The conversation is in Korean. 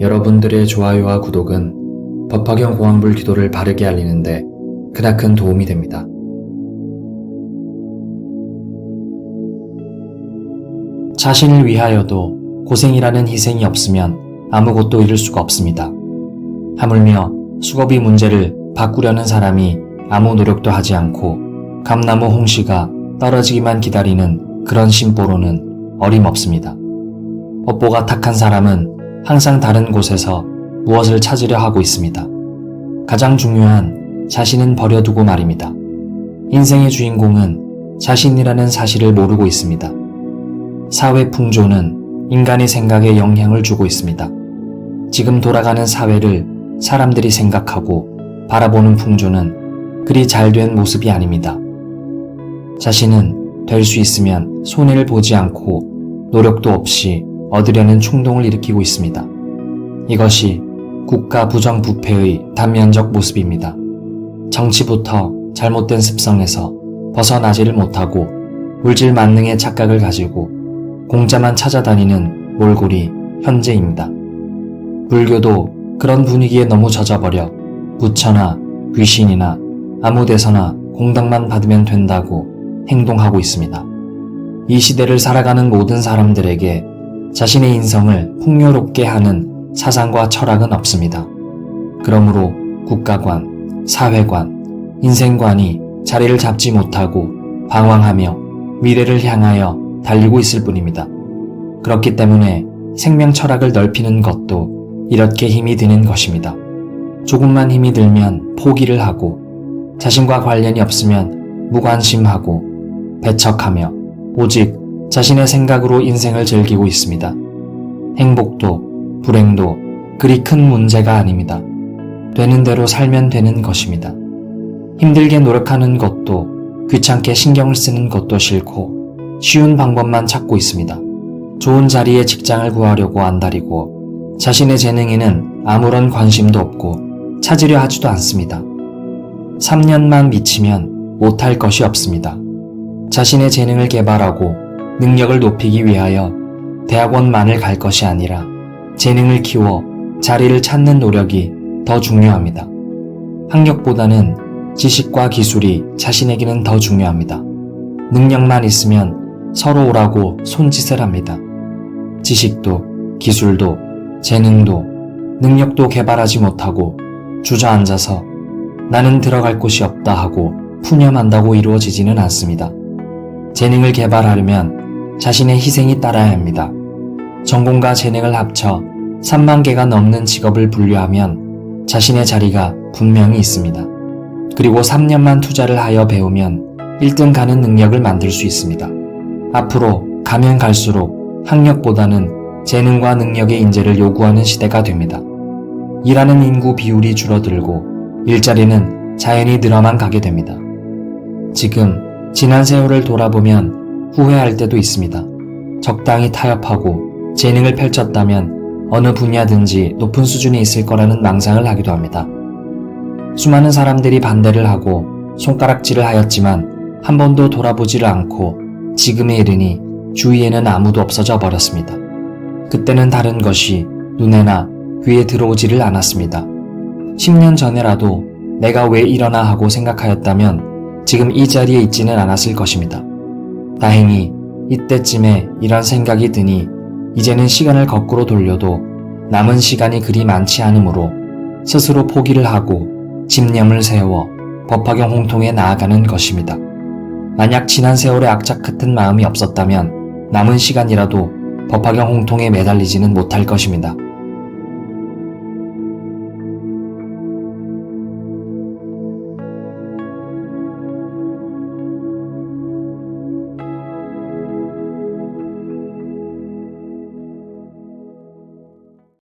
여러분들의 좋아요와 구독은 법화경 고황불 기도를 바르게 알리는데 크나큰 도움이 됩니다. 자신을 위하여도 고생이라는 희생이 없으면 아무것도 이룰 수가 없습니다. 하물며 수고비 문제를 바꾸려는 사람이 아무 노력도 하지 않고 감나무 홍시가 떨어지기만 기다리는 그런 심보로는 어림없습니다. 업보가 탁한 사람은 항상 다른 곳에서 무엇을 찾으려 하고 있습니다. 가장 중요한 자신은 버려두고 말입니다. 인생의 주인공은 자신이라는 사실을 모르고 있습니다. 사회 풍조는 인간의 생각에 영향을 주고 있습니다. 지금 돌아가는 사회를 사람들이 생각하고 바라보는 풍조는 그리 잘된 모습이 아닙니다. 자신은 될 수 있으면 손해를 보지 않고 노력도 없이 얻으려는 충동을 일으키고 있습니다. 이것이 국가 부정부패의 단면적 모습입니다. 정치부터 잘못된 습성에서 벗어나지를 못하고 물질 만능의 착각을 가지고 공짜만 찾아다니는 몰골이 현재입니다. 불교도 그런 분위기에 너무 젖어버려 부처나 귀신이나 아무 데서나 공덕만 받으면 된다고 행동하고 있습니다. 이 시대를 살아가는 모든 사람들에게 자신의 인성을 풍요롭게 하는 사상과 철학은 없습니다. 그러므로 국가관, 사회관, 인생관이 자리를 잡지 못하고 방황하며 미래를 향하여 달리고 있을 뿐입니다. 그렇기 때문에 생명 철학을 넓히는 것도 이렇게 힘이 드는 것입니다. 조금만 힘이 들면 포기를 하고 자신과 관련이 없으면 무관심하고 배척하며 오직 자신의 생각으로 인생을 즐기고 있습니다. 행복도 불행도 그리 큰 문제가 아닙니다. 되는 대로 살면 되는 것입니다. 힘들게 노력하는 것도 귀찮게 신경을 쓰는 것도 싫고 쉬운 방법만 찾고 있습니다. 좋은 자리에 직장을 구하려고 안달이고 자신의 재능에는 아무런 관심도 없고 찾으려 하지도 않습니다. 3년만 미치면 못할 것이 없습니다. 자신의 재능을 개발하고 능력을 높이기 위하여 대학원만을 갈 것이 아니라 재능을 키워 자리를 찾는 노력이 더 중요합니다. 학력보다는 지식과 기술이 자신에게는 더 중요합니다. 능력만 있으면 서로 오라고 손짓을 합니다. 지식도 기술도 재능도 능력도 개발하지 못하고 주저앉아서 나는 들어갈 곳이 없다 하고 푸념한다고 이루어지지는 않습니다. 재능을 개발하려면 자신의 희생이 따라야 합니다. 전공과 재능을 합쳐 3만 개가 넘는 직업을 분류하면 자신의 자리가 분명히 있습니다. 그리고 3년만 투자를 하여 배우면 1등 가는 능력을 만들 수 있습니다. 앞으로 가면 갈수록 학력보다는 재능과 능력의 인재를 요구하는 시대가 됩니다. 일하는 인구 비율이 줄어들고 일자리는 자연히 늘어만 가게 됩니다. 지금 지난 세월을 돌아보면 후회할 때도 있습니다. 적당히 타협하고 재능을 펼쳤다면 어느 분야든지 높은 수준에 있을 거라는 망상을 하기도 합니다. 수많은 사람들이 반대를 하고 손가락질을 하였지만 한 번도 돌아보지를 않고 지금에 이르니 주위에는 아무도 없어져 버렸습니다. 그때는 다른 것이 눈에나 귀에 들어오지를 않았습니다. 10년 전에라도 내가 왜 이러나 하고 생각하였다면 지금 이 자리에 있지는 않았을 것입니다. 다행히 이때쯤에 이런 생각이 드니 이제는 시간을 거꾸로 돌려도 남은 시간이 그리 많지 않으므로 스스로 포기를 하고 집념을 세워 법화경 홍통에 나아가는 것입니다. 만약 지난 세월의 악착 같은 마음이 없었다면 남은 시간이라도 법화경 홍통에 매달리지는 못할 것입니다.